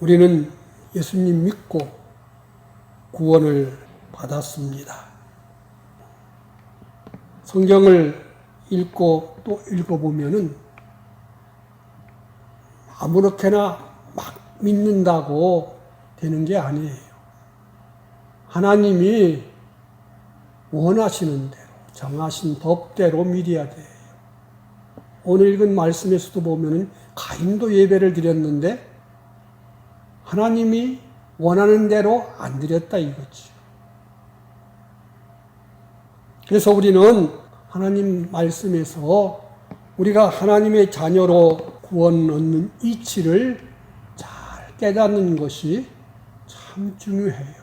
우리는 예수님 믿고 구원을 받았습니다. 성경을 읽고 또 읽어보면은 아무렇게나 막 믿는다고 되는 게 아니에요. 하나님이 원하시는 대로, 정하신 법대로 믿어야 돼요. 오늘 읽은 말씀에서도 보면은 가인도 예배를 드렸는데 하나님이 원하는 대로 안 드렸다 이거지. 그래서 우리는 하나님 말씀에서 우리가 하나님의 자녀로 구원 얻는 이치를 잘 깨닫는 것이 참 중요해요.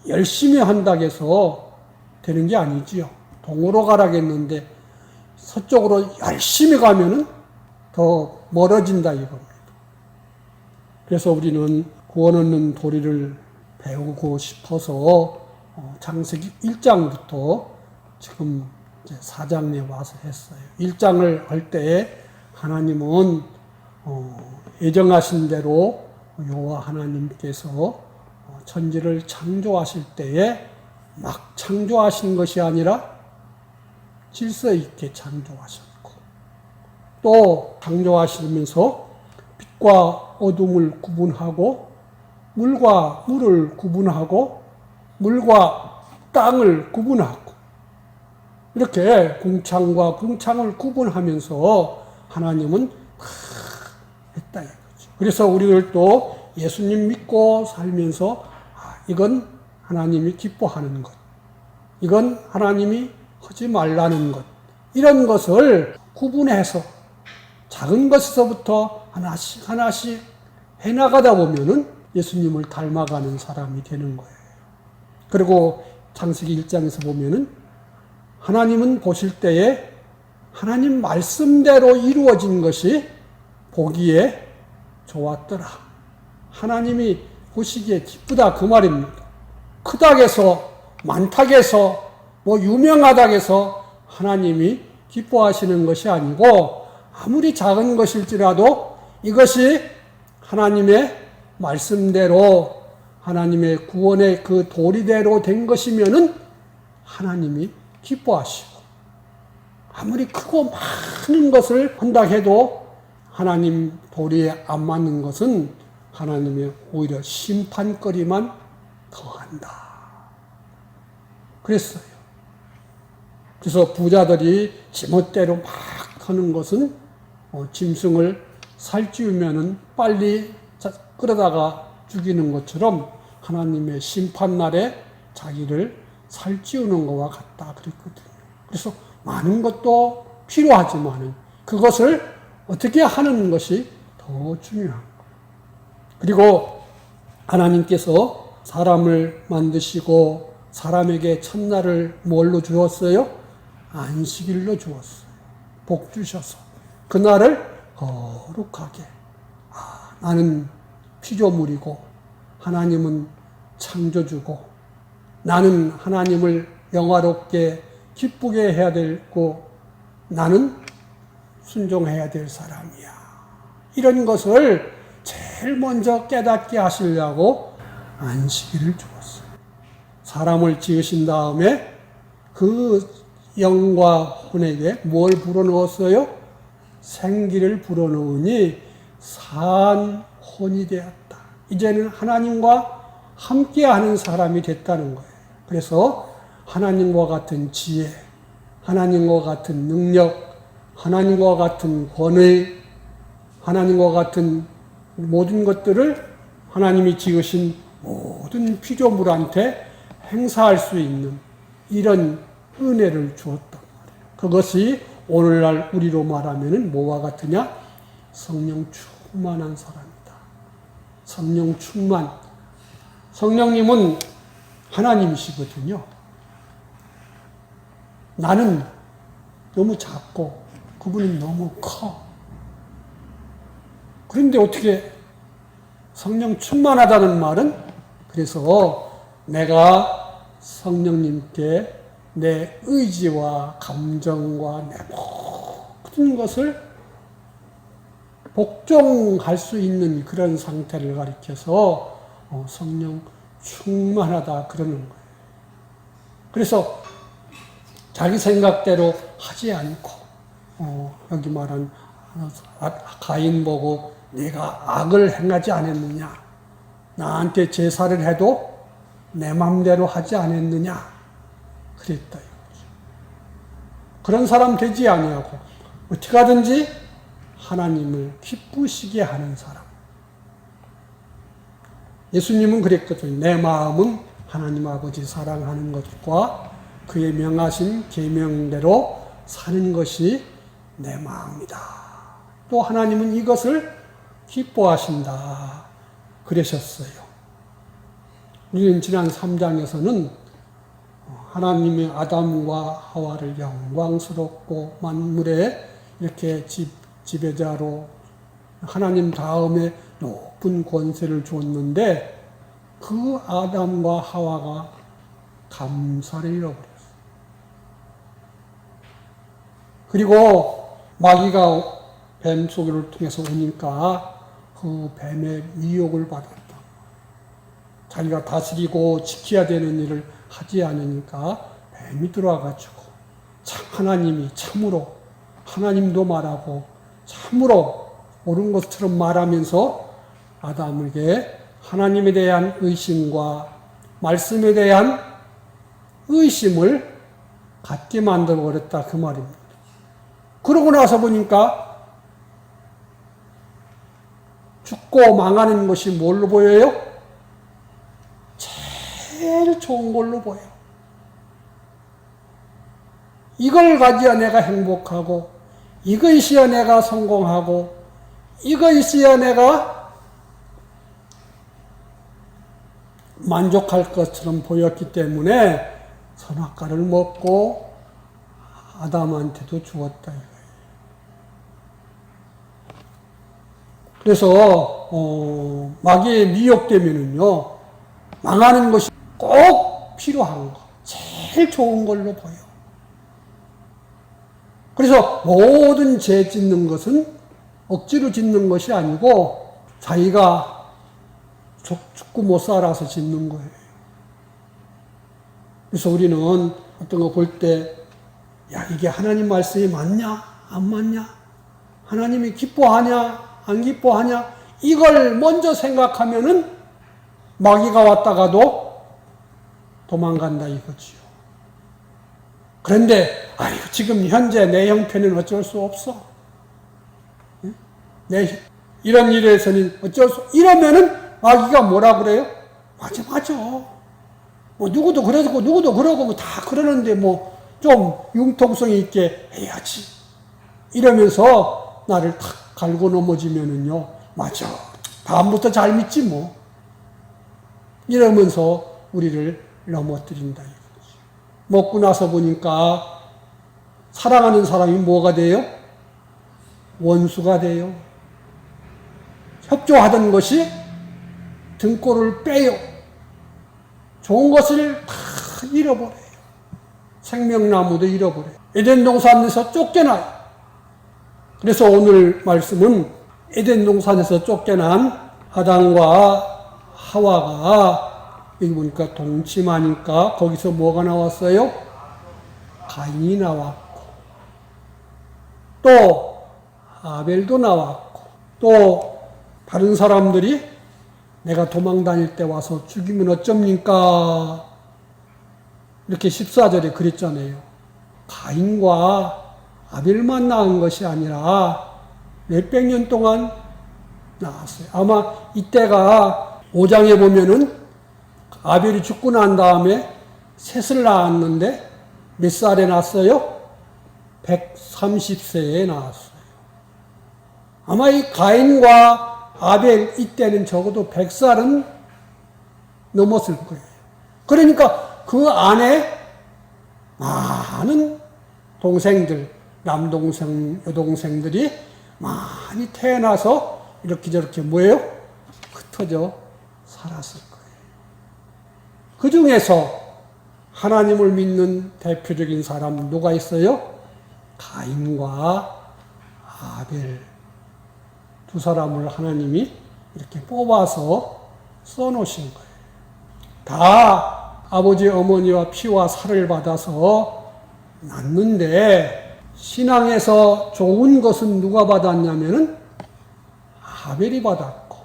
열심히 한다고 해서 되는 게 아니지요. 동으로 가라겠는데 서쪽으로 열심히 가면은 더 멀어진다 이겁니다. 그래서 우리는 구원 얻는 도리를 배우고 싶어서 창세기 1장부터 지금 이제 4장에 와서 했어요. 1장을 할 때에 하나님은 예정하신 대로 여호와 하나님께서 천지를 창조하실 때에 막 창조하신 것이 아니라 질서 있게 창조하셨고 또 창조하시면서 빛과 어둠을 구분하고 물과 물을 구분하고 물과 땅을 구분하고 이렇게 궁창과 궁창을 구분하면서 하나님은 다 했다 이거죠. 그래서 우리들도 예수님 믿고 살면서 이건 하나님이 기뻐하는 것, 이건 하나님이 하지 말라는 것, 이런 것을 구분해서 작은 것에서부터 하나씩 하나씩 해나가다 보면은 예수님을 닮아가는 사람이 되는 거예요. 그리고 창세기 1장에서 보면은 하나님은 보실 때에 하나님 말씀대로 이루어진 것이 보기에 좋았더라. 하나님이 보시기에 기쁘다 그 말입니다. 크다고 해서 많다고 해서 유명하다고 해서 하나님이 기뻐하시는 것이 아니고 아무리 작은 것일지라도 이것이 하나님의 말씀대로 하나님의 구원의 그 도리대로 된 것이면은 하나님이 기뻐하시고 아무리 크고 많은 것을 한다 해도 하나님 도리에 안 맞는 것은 하나님의 오히려 심판거리만 더한다. 그랬어요. 그래서 부자들이 지멋대로 막 하는 것은 짐승을 살찌우면은 빨리 끌어다가 죽이는 것처럼 하나님의 심판날에 자기를 살찌우는 것과 같다 그랬거든요. 그래서 많은 것도 필요하지만은 그것을 어떻게 하는 것이 더 중요한 거예요. 그리고 하나님께서 사람을 만드시고 사람에게 첫날을 뭘로 주었어요? 안식일로 주었어요. 복 주셔서 그날을 거룩하게 나는 피조물이고 하나님은 창조주고 나는 하나님을 영화롭게 기쁘게 해야 되고 나는 순종해야 될 사람이야. 이런 것을 제일 먼저 깨닫게 하시려고 안식일을 주었어요. 사람을 지으신 다음에 그 영과 혼에게 뭘 불어넣었어요? 생기를 불어넣으니 산 혼이 되었다. 이제는 하나님과 함께하는 사람이 됐다는 거예요. 그래서 하나님과 같은 지혜, 하나님과 같은 능력, 하나님과 같은 권위, 하나님과 같은 모든 것들을 하나님이 지으신 모든 피조물한테 행사할 수 있는 이런 은혜를 주었단 말이에요. 그것이 오늘날 우리로 말하면 뭐와 같으냐? 성령 충만한 사람이다. 성령 충만. 성령님은 하나님이시거든요. 나는 너무 작고 그분은 너무 커. 그런데 어떻게 성령 충만하다는 말은 그래서 내가 성령님께 내 의지와 감정과 내 모든 것을 복종할 수 있는 그런 상태를 가리켜서 성령 충만하다 그러는 거예요. 그래서 자기 생각대로 하지 않고 여기 말한 가인 보고 내가 악을 행하지 않았느냐, 나한테 제사를 해도 내 맘대로 하지 않았느냐 그랬다 이거죠. 그런 사람 되지 아니하고 어떻게 하든지 하나님을 기쁘시게 하는 사람. 예수님은 그랬거든요. 내 마음은 하나님 아버지 사랑하는 것과 그의 명하신 계명대로 사는 것이 내 마음이다. 또 하나님은 이것을 기뻐하신다 그러셨어요. 우리는 지난 3장에서는 하나님의 아담과 하와를 영광스럽고 만물의 이렇게 지배자로 하나님 다음에 높은 권세를 줬는데 그 아담과 하와가 감사를 잃어버렸어요. 그리고 마귀가 뱀 소리를 통해서 오니까 그 뱀의 미혹을 받았다. 자기가 다스리고 지켜야 되는 일을 하지 않으니까 뱀이 들어와가지고 참 하나님이 참으로 하나님도 말하고 참으로 옳은 것처럼 말하면서 아담에게 하나님에 대한 의심과 말씀에 대한 의심을 갖게 만들어버렸다 그 말입니다. 그러고 나서 보니까 죽고 망하는 것이 뭘로 보여요? 제일 좋은 걸로 보여. 이걸 가지야 내가 행복하고 이거 있어야 내가 성공하고 이거 있어야 내가 만족할 것처럼 보였기 때문에 선악과를 먹고 아담한테도 주었다 이거예요. 그래서 마귀에 미혹되면은요 망하는 것이 꼭 필요한 거, 제일 좋은 걸로 보여. 그래서 모든 죄 짓는 것은 억지로 짓는 것이 아니고 자기가 죽고 못 살아서 짓는 거예요. 그래서 우리는 어떤 거 볼 때, 야, 이게 하나님 말씀이 맞냐? 안 맞냐? 하나님이 기뻐하냐? 안 기뻐하냐? 이걸 먼저 생각하면은 마귀가 왔다가도 도망간다 이거지요. 그런데 아유 지금 현재 내 형편은 어쩔 수 없어. 이런 일에서는 어쩔 수 이러면은 마귀가 뭐라 그래요? 맞아. 뭐 누구도 그러고 누구도 그러고 다 그러는데 뭐 좀 융통성 있게 해야지. 이러면서 나를 탁 갈고 넘어지면은요. 맞아. 다음부터 잘 믿지 뭐. 이러면서 우리를 넘어뜨린다 이거지. 먹고 나서 보니까 사랑하는 사람이 뭐가 돼요? 원수가 돼요. 협조하던 것이 등골을 빼요. 좋은 것을 다 잃어버려요. 생명나무도 잃어버려요. 에덴 동산에서 쫓겨나요. 그래서 오늘 말씀은 에덴 동산에서 쫓겨난 아담과 하와가 여기 보니까 동침하니까 거기서 뭐가 나왔어요? 가인이 나왔고 또 아벨도 나왔고 또 다른 사람들이 내가 도망 다닐 때 와서 죽이면 어쩝니까? 이렇게 14절에 그랬잖아요. 가인과 아벨만 낳은 것이 아니라 몇백 년 동안 낳았어요. 아마 이때가 5장에 보면은 아벨이 죽고 난 다음에 셋을 낳았는데 몇 살에 낳았어요? 130세에 낳았어요. 아마 이 가인과 아벨 이때는 적어도 100살은 넘었을 거예요. 그러니까 그 안에 많은 동생들, 남동생, 여동생들이 많이 태어나서 이렇게 저렇게 뭐예요? 흩어져 살았을 거예요. 그 중에서 하나님을 믿는 대표적인 사람 누가 있어요? 가인과 아벨 두 사람을 하나님이 이렇게 뽑아서 써놓으신 거예요. 다 아버지 어머니와 피와 살을 받아서 낳는데 신앙에서 좋은 것은 누가 받았냐면은 아벨이 받았고,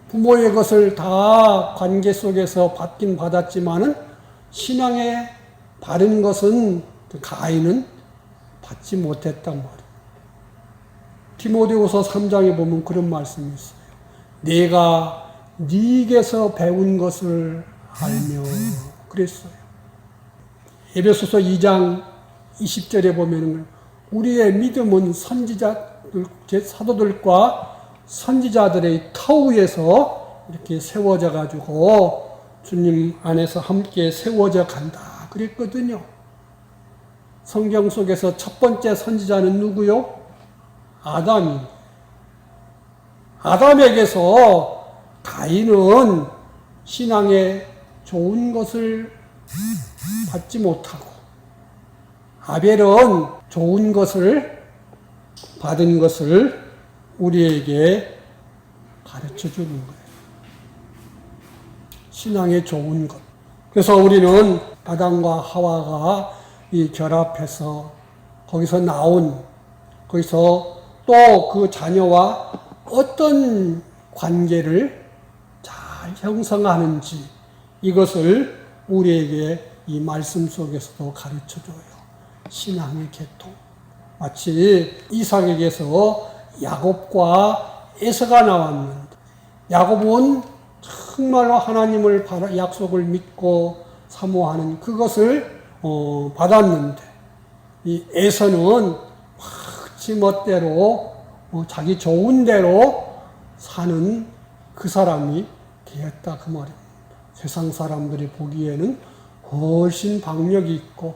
부모의 것을 다 관계 속에서 받긴 받았지만은 신앙에 바른 것은 가인은 받지 못했단 말이에요. 디모데후서 3장에 보면 그런 말씀이 있어요. 내가 네게서 배운 것을 알며 그랬어요. 에베소서 2장 20절에 보면 우리의 믿음은 선지자들, 사도들과 선지자들의 터 위에서 이렇게 세워져 가지고 주님 안에서 함께 세워져 간다 그랬거든요. 성경 속에서 첫 번째 선지자는 누구요? 아담입니다. 아담에게서 가인은 신앙에 좋은 것을 받지 못하고 아벨은 좋은 것을 받은 것을 우리에게 가르쳐 주는 거예요. 신앙에 좋은 것. 그래서 우리는 아담과 하와가 이 결합해서 거기서 또 그 자녀와 어떤 관계를 잘 형성하는지 이것을 우리에게 이 말씀 속에서도 가르쳐 줘요. 신앙의 계통. 마치 이삭에게서 야곱과 에서가 나왔는데 야곱은 정말로 하나님을 약속을 믿고 사모하는 그것을 받았는데 이 에서는 지멋대로 자기 좋은 대로 사는 그 사람이 되었다 그 말입니다. 세상 사람들이 보기에는 훨씬 박력이 있고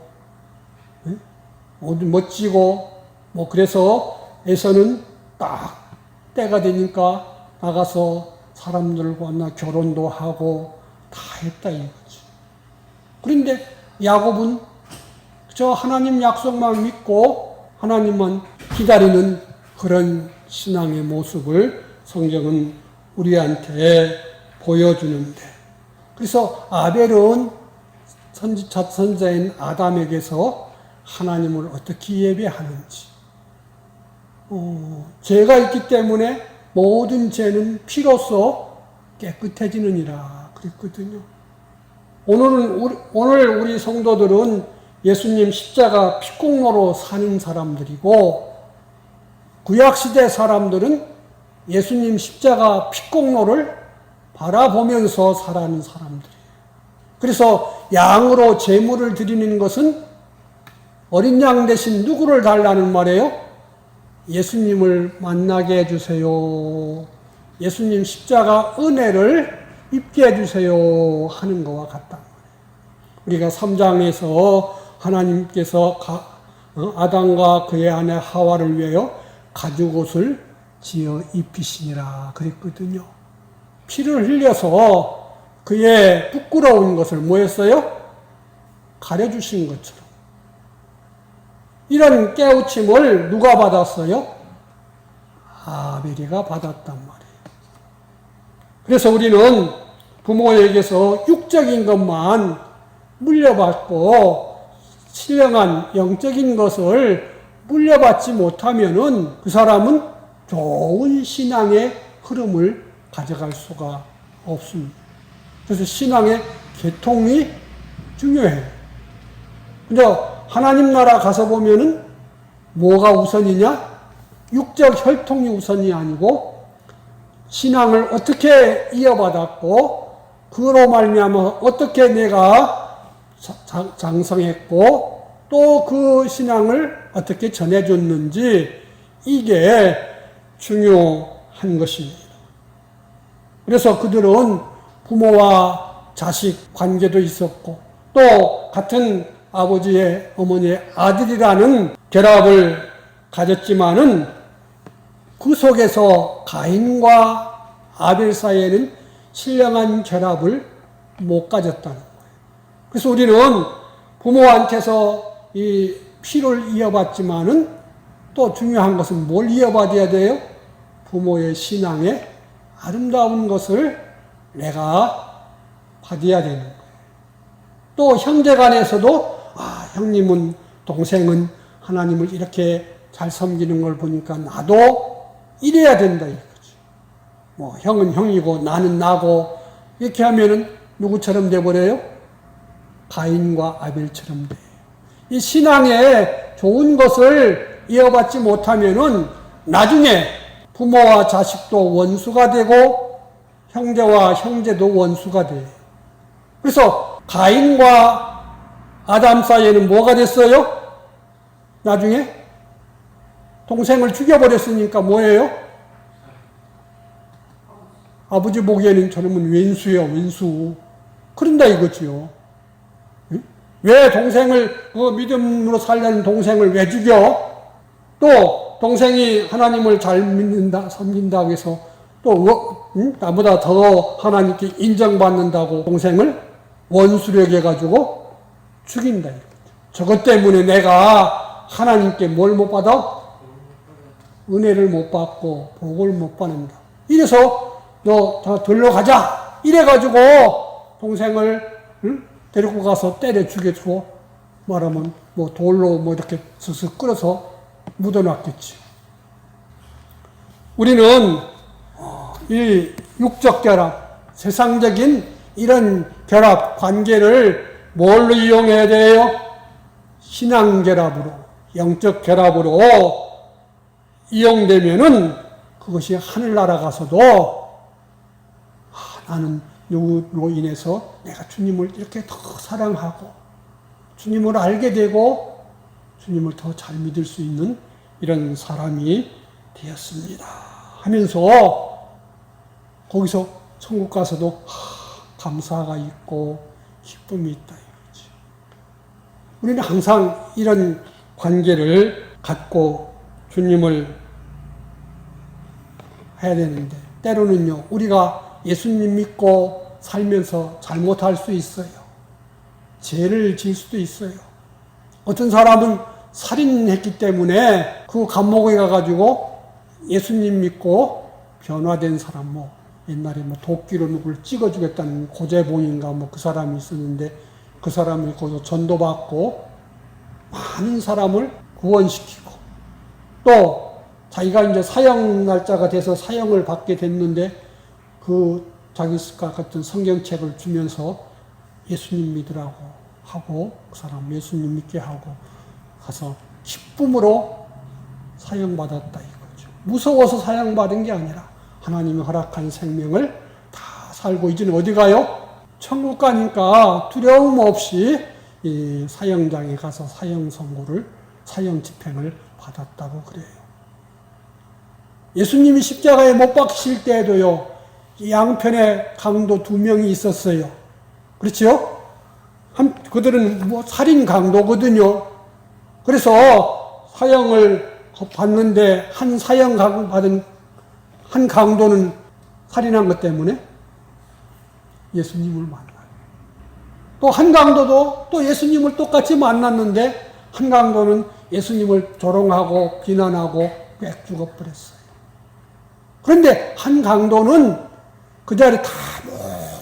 멋지고 그래서 에서는 딱 때가 되니까 나가서 사람들과 만나 결혼도 하고 다 했다 이거지. 그런데 야곱은 저 하나님 약속만 믿고 하나님만 기다리는 그런 신앙의 모습을 성경은 우리한테 보여주는데, 그래서 아벨은 첫 선자인 아담에게서 하나님을 어떻게 예배하는지, 죄가 있기 때문에 모든 죄는 피로써 깨끗해지느니라 그랬거든요. 오늘 우리 성도들은 예수님 십자가 피공로로 사는 사람들이고, 구약시대 사람들은 예수님 십자가 피공로를 바라보면서 살아가는 사람들이에요. 그래서 양으로 제물을 드리는 것은 어린 양 대신 누구를 달라는 말이에요? 예수님을 만나게 해주세요. 예수님 십자가 은혜를 입게 해주세요 하는 것과 같다. 우리가 3장에서 하나님께서 아담과 그의 아내 하와를 위하여 가죽옷을 지어 입히시니라 그랬거든요. 피를 흘려서 그의 부끄러운 것을 뭐였어요? 가려주신 것처럼. 이런 깨우침을 누가 받았어요? 아벨이가 받았단 말이에요. 그래서 우리는 부모에게서 육적인 것만 물려받고 신령한 영적인 것을 물려받지 못하면은 그 사람은 좋은 신앙의 흐름을 가져갈 수가 없습니다. 그래서 신앙의 계통이 중요해요. 근데 하나님 나라 가서 보면은 뭐가 우선이냐? 육적 혈통이 우선이 아니고 신앙을 어떻게 이어받았고 그로 말미암아 어떻게 내가 장성했고 또 그 신앙을 어떻게 전해줬는지 이게 중요한 것입니다. 그래서 그들은 부모와 자식 관계도 있었고 또 같은 아버지의 어머니의 아들이라는 결합을 가졌지만은 그 속에서 가인과 아벨 사이에는 신령한 결합을 못 가졌다는 거예요. 그래서 우리는 부모한테서 이 피를 이어받지만은 또 중요한 것은 뭘 이어받아야 돼요? 부모의 신앙의 아름다운 것을 내가 받아야 되는 거예요. 또 형제간에서도 형님은 동생은 하나님을 이렇게 잘 섬기는 걸 보니까 나도 이래야 된다 이거지. 뭐 형은 형이고 나는 나고 이렇게 하면은 누구처럼 돼버려요? 가인과 아벨처럼 돼. 이 신앙에 좋은 것을 이어받지 못하면은 나중에 부모와 자식도 원수가 되고 형제와 형제도 원수가 돼. 그래서 가인과 아담 사이에는 뭐가 됐어요? 나중에 동생을 죽여버렸으니까 뭐예요? 아버지 보기에는 저놈은 왼수예요, 왼수. 그런다 이거지요. 왜 동생을, 믿음으로 살려는 동생을 왜 죽여? 또, 동생이 하나님을 잘 믿는다, 섬긴다고 해서 또, 나보다 더 하나님께 인정받는다고 동생을 원수로 여겨가지고 죽인다. 저것 때문에 내가 하나님께 뭘 못 받아? 은혜를 못 받고 복을 못 받는다. 이래서 너 다 들러 가자. 이래가지고 동생을 데리고 가서 때려 죽여주고 말하면 뭐 돌로 뭐 이렇게 스스 끌어서 묻어놨겠지. 우리는 이 육적 결합, 세상적인 이런 결합 관계를 뭘로 이용해야 돼요? 신앙 결합으로, 영적 결합으로 이용되면은 그것이 하늘나라 가서도 나는 누구로 인해서 내가 주님을 이렇게 더 사랑하고 주님을 알게 되고 주님을 더 잘 믿을 수 있는 이런 사람이 되었습니다 하면서 거기서 천국 가서도 감사가 있고 기쁨이 있다 이거지. 우리는 항상 이런 관계를 갖고 주님을 해야 되는데 때로는요 우리가 예수님 믿고 살면서 잘못할 수 있어요. 죄를 지을 수도 있어요. 어떤 사람은 살인했기 때문에 그 감옥에 가가지고 예수님 믿고 변화된 사람, 뭐 옛날에 뭐 도끼로 누굴 찍어주겠다는 고재봉인가 뭐 그 사람이 있었는데 그 사람이 거기서 전도받고 많은 사람을 구원시키고 또 자기가 이제 사형 날짜가 돼서 사형을 받게 됐는데 그 자기가 같은 성경책을 주면서 예수님 믿으라고 하고 그 사람 예수님 믿게 하고 가서 기쁨으로 사형받았다 이거죠. 무서워서 사형받은 게 아니라 하나님이 허락한 생명을 다 살고 이제는 어디 가요? 천국 가니까 두려움 없이 이 사형장에 가서 사형 선고를 사형 집행을 받았다고 그래요. 예수님이 십자가에 못 박히실 때에도요 양편에 강도 2명이 있었어요. 그렇죠? 그들은 뭐 살인 강도거든요. 그래서 사형을 받는데 한 사형 받은 한 강도는 살인한 것 때문에 예수님을 만나요. 또 한 강도도 또 예수님을 똑같이 만났는데 한 강도는 예수님을 조롱하고 비난하고 빽 죽어버렸어요. 그런데 한 강도는 그 자리에 다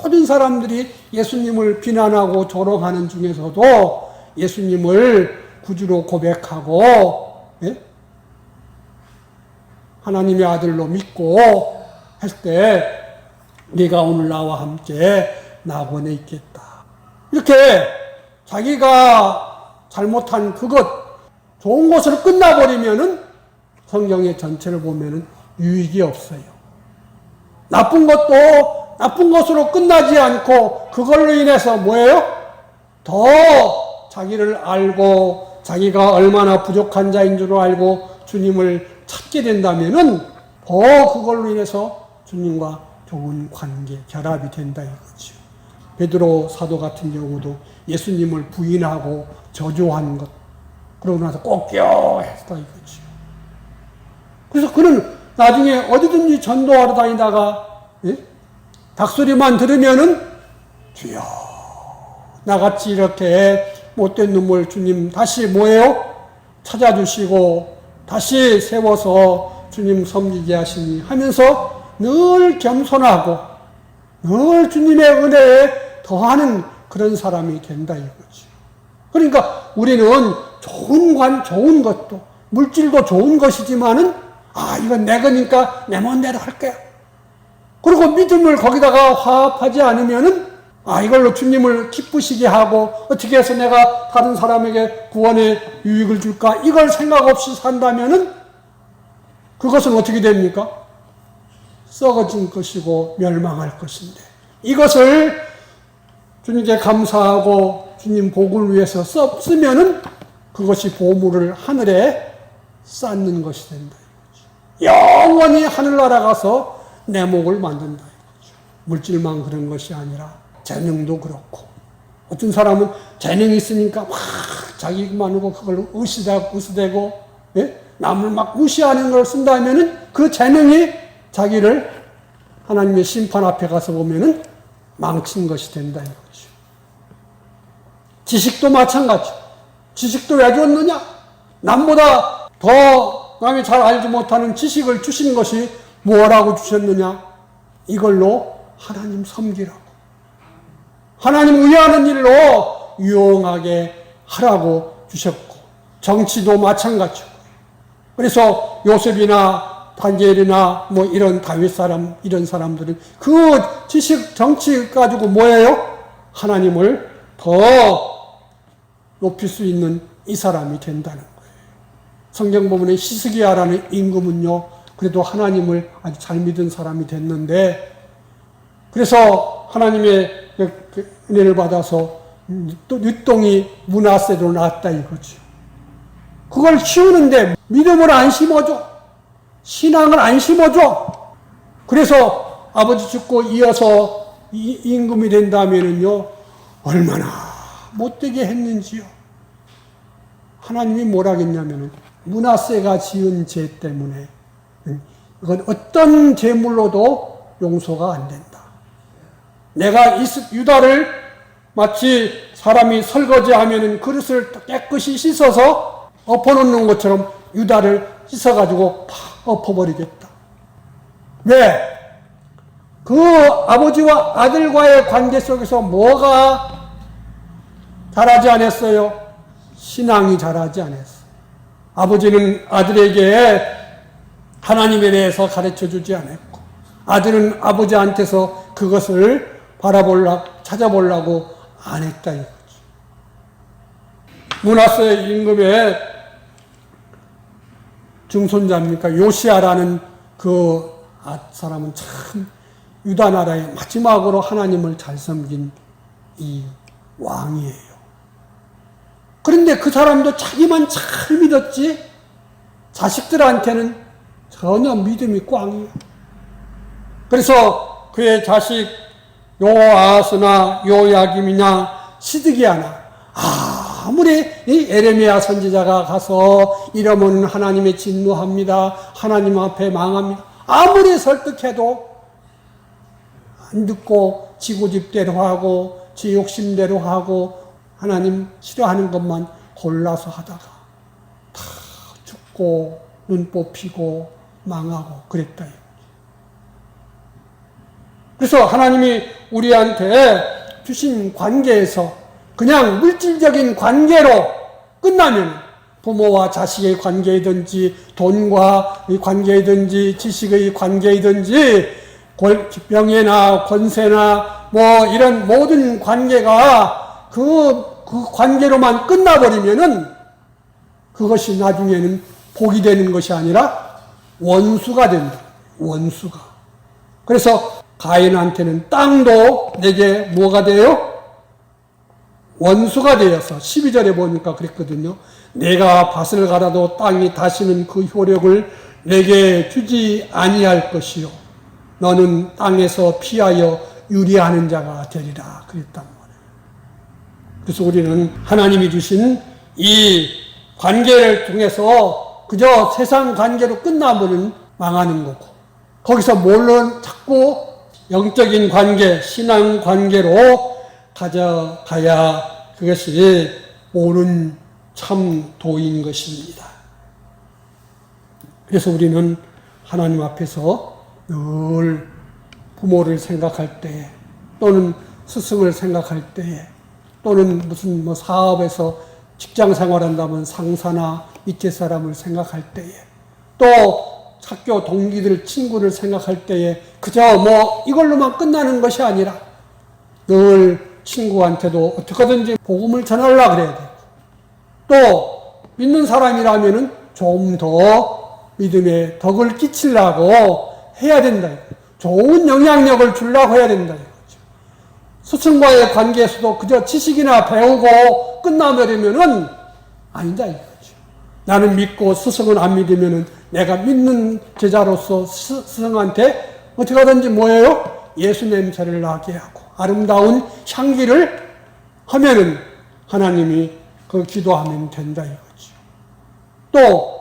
모든 사람들이 예수님을 비난하고 조롱하는 중에서도 예수님을 구주로 고백하고 하나님의 아들로 믿고 할 때 네가 오늘 나와 함께 낙원에 있겠다. 이렇게 자기가 잘못한 그것 좋은 것으로 끝나버리면은 성경의 전체를 보면은 유익이 없어요. 나쁜 것도 나쁜 것으로 끝나지 않고 그걸로 인해서 뭐예요? 더 자기를 알고 자기가 얼마나 부족한 자인 줄 알고 주님을 찾게 된다면은 더 그걸로 인해서 주님과 좋은 관계, 결합이 된다 이거죠. 베드로 사도 같은 경우도 예수님을 부인하고 저주한 것 그러고 나서 꺾여했다 이거죠. 그래서 그는 나중에 어디든지 전도하러 다니다가 닭소리만 들으면은 주여 나같이 이렇게 못된 놈을 주님 다시 뭐예요? 찾아주시고 다시 세워서 주님 섬기게 하시니 하면서 늘 겸손하고 늘 주님의 은혜에 더하는 그런 사람이 된다 이거지. 그러니까 우리는 좋은 것도 물질도 좋은 것이지만은 이건 내 거니까 내 마음대로 할 거야. 그리고 믿음을 거기다가 화합하지 않으면은 이걸로 주님을 기쁘시게 하고 어떻게 해서 내가 다른 사람에게 구원의 유익을 줄까 이걸 생각 없이 산다면은 그것은 어떻게 됩니까? 썩어진 것이고 멸망할 것인데 이것을 주님께 감사하고 주님 복을 위해서 쓰면은 그것이 보물을 하늘에 쌓는 것이 된다 이거죠. 영원히 하늘나라 가서 내 목을 만든다 이거죠. 물질만 그런 것이 아니라 재능도 그렇고 어떤 사람은 재능이 있으니까 막 자기만 하고 그걸로 으스대고 남을 막 무시하는 걸 쓴다면은 그 재능이 자기를 하나님의 심판 앞에 가서 보면은 망친 것이 된다 이거죠. 지식도 마찬가지. 지식도 왜 줬느냐? 남보다 더 남이 잘 알지 못하는 지식을 주신 것이 뭐라고 주셨느냐? 이걸로 하나님 섬기라고. 하나님 의하는 일로 유용하게 하라고 주셨고 정치도 마찬가지고 그래서 요셉이나 다니엘이나 이런 다윗 사람 이런 사람들은 그 지식 정치 가지고 뭐예요? 하나님을 더 높일 수 있는 이 사람이 된다는 거예요. 성경 보면 히스기야라는 임금은요 그래도 하나님을 아주 잘 믿은 사람이 됐는데 그래서 하나님의 은혜를 받아서 또 늦둥이 므낫세로 낳았다 이거죠. 그걸 키우는데 믿음을 안 심어줘. 신앙을 안 심어줘. 그래서 아버지 죽고 이어서 임금이 된다면은요 얼마나 못되게 했는지요. 하나님이 뭐라 했냐면은 므낫세가 지은 죄 때문에 이건 어떤 제물로도 용서가 안 된다. 내가 유다를 마치 사람이 설거지하면은 그릇을 깨끗이 씻어서 엎어놓는 것처럼 유다를 씻어가지고 팍 엎어버리겠다. 왜? 그 아버지와 아들과의 관계 속에서 뭐가 자라지 않았어요? 신앙이 자라지 않았어요. 아버지는 아들에게 하나님에 대해서 가르쳐주지 않았고 아들은 아버지한테서 그것을 찾아보려고 안 했다 이거지. 므낫세 임금의 증손자입니까? 요시야라는 그 사람은 참 유다 나라의 마지막으로 하나님을 잘 섬긴 이 왕이에요. 그런데 그 사람도 자기만 잘 믿었지 자식들한테는 전혀 믿음이 꽝이에요. 그래서 그의 자식 요아스나 요야김이나 시드기야나 아무리 이 에레미야 선지자가 가서 이러면 하나님의 진노합니다. 하나님 앞에 망합니다. 아무리 설득해도 안 듣고 지고집대로 하고 지 욕심대로 하고 하나님 싫어하는 것만 골라서 하다가 다 죽고 눈 뽑히고 망하고 그랬다. 그래서 하나님이 우리한테 주신 관계에서 그냥 물질적인 관계로 끝나면 부모와 자식의 관계이든지 돈과 관계이든지 지식의 관계이든지 병이나 권세나 이런 모든 관계가 그 관계로만 끝나버리면은 그것이 나중에는 복이 되는 것이 아니라 원수가 된다. 원수가. 그래서 가인한테는 땅도 내게 뭐가 돼요? 원수가 되어서 12절에 보니까 그랬거든요. 내가 밭을 갈아도 땅이 다시는 그 효력을 내게 주지 아니할 것이요. 너는 땅에서 피하여 유리하는 자가 되리라. 그랬단 말이에요. 그래서 우리는 하나님이 주신 이 관계를 통해서 그저 세상 관계로 끝나면은 망하는 거고 거기서 뭘로 자꾸 영적인 관계, 신앙 관계로 가져가야 그것이 옳은 참 도인 것입니다. 그래서 우리는 하나님 앞에서 늘 부모를 생각할 때에 또는 스승을 생각할 때에 또는 무슨 사업에서 직장 생활한다면 상사나 밑에 사람을 생각할 때에 또 학교 동기들 친구를 생각할 때에 그저 이걸로만 끝나는 것이 아니라 늘 친구한테도 어떻게든지 복음을 전하려고 그래야 되고 또 믿는 사람이라면은 좀 더 믿음의 덕을 끼치려고 해야 된다. 좋은 영향력을 주려고 해야 된다. 스승과의 관계에서도 그저 지식이나 배우고 끝나버리면은 아니다 이거죠. 나는 믿고 스승은 안 믿으면은 내가 믿는 제자로서 스승한테 어떻게 하든지 예수 냄새를 나게 하고 아름다운 향기를 하면은 하나님이 그 기도하면 된다 이거죠. 또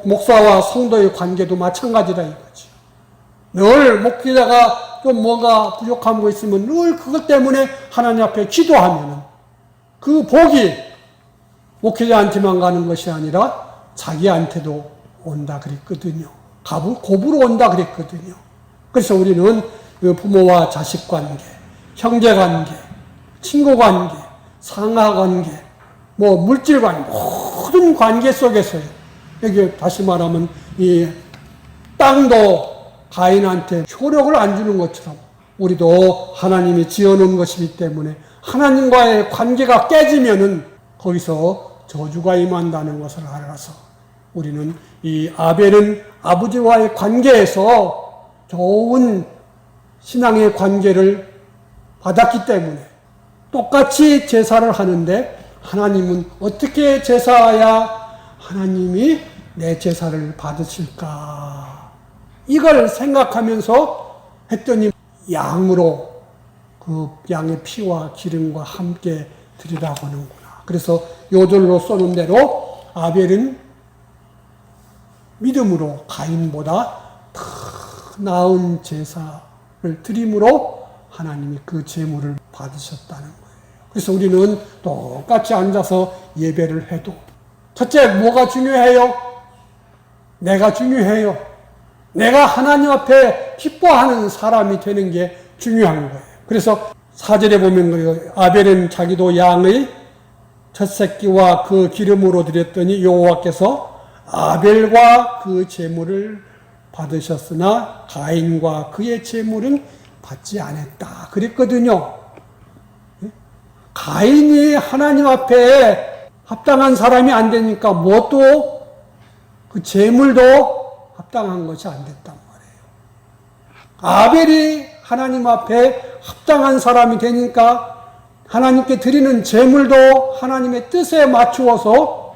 목사와 성도의 관계도 마찬가지다 이거죠. 늘 목회자가 좀 뭔가 부족한 거 있으면 늘 그것 때문에 하나님 앞에 기도하면은 그 복이 목회자한테만 가는 것이 아니라 자기한테도 온다 그랬거든요. 고부로 온다 그랬거든요. 그래서 우리는 부모와 자식 관계, 형제 관계, 친구 관계, 상하 관계, 물질 관계, 모든 관계 속에서요. 여기 다시 말하면 이 땅도 가인한테 효력을 안 주는 것처럼 우리도 하나님이 지어놓은 것이기 때문에 하나님과의 관계가 깨지면은 거기서 저주가 임한다는 것을 알아서 우리는 이 아벨은 아버지와의 관계에서 좋은 신앙의 관계를 받았기 때문에 똑같이 제사를 하는데 하나님은 어떻게 제사해야 하나님이 내 제사를 받으실까? 이걸 생각하면서 했더니 양으로 그 양의 피와 기름과 함께 드리라고 하는구나. 그래서 요절로 써놓은 대로 아벨은 믿음으로 가인보다 더 나은 제사를 드림으로 하나님이 그 제물을 받으셨다는 거예요. 그래서 우리는 똑같이 앉아서 예배를 해도 첫째 뭐가 중요해요? 내가 중요해요. 내가 하나님 앞에 기뻐하는 사람이 되는 게 중요한 거예요. 그래서 4절에 보면 아벨은 자기도 양의 첫 새끼와 그 기름으로 드렸더니 여호와께서 아벨과 그 제물을 받으셨으나 가인과 그의 제물은 받지 않았다 그랬거든요. 가인이 하나님 앞에 합당한 사람이 안 되니까 뭣도 그 제물도 합당한 것이 안 됐단 말이에요. 아벨이 하나님 앞에 합당한 사람이 되니까 하나님께 드리는 제물도 하나님의 뜻에 맞추어서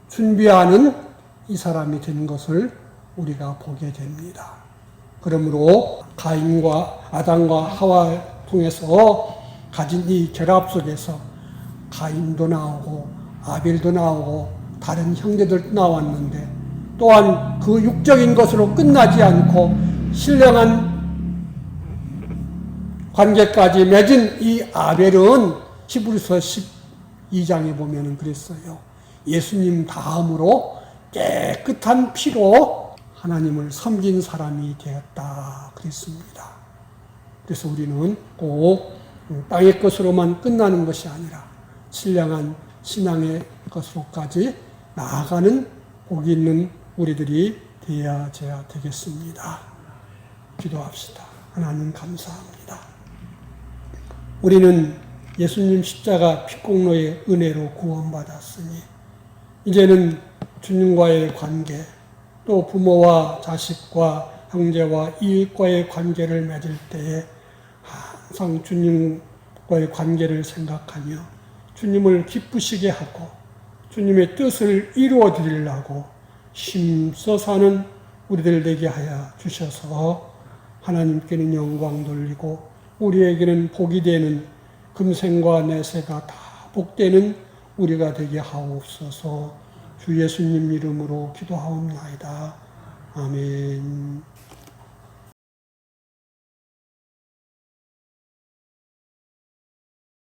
준비하는 이 사람이 된 것을 우리가 보게 됩니다. 그러므로 가인과 아담과 하와 통해서 가진 이 결합 속에서 가인도 나오고 아벨도 나오고 다른 형제들도 나왔는데 또한 그 육적인 것으로 끝나지 않고 신령한 관계까지 맺은 이 아벨은 히브리서 12장에 보면은 그랬어요. 예수님 다음으로 깨끗한 피로 하나님을 섬긴 사람이 되었다 그랬습니다. 그래서 우리는 꼭 땅의 것으로만 끝나는 것이 아니라 신령한 신앙의 것으로까지 나아가는 복이 있는 우리들이 되어야 되겠습니다. 기도합시다. 하나님 감사합니다. 우리는 예수님 십자가 피공로의 은혜로 구원받았으니 이제는 주님과의 관계 또 부모와 자식과 형제와 이웃과의 관계를 맺을 때에 항상 주님과의 관계를 생각하며 주님을 기쁘시게 하고 주님의 뜻을 이루어 드리려고 힘써 사는 우리들 되게 하여 주셔서 하나님께는 영광 돌리고 우리에게는 복이 되는 금생과 내세가 다 복되는 우리가 되게 하옵소서. 주 예수님 이름으로 기도하옵나이다. 아멘.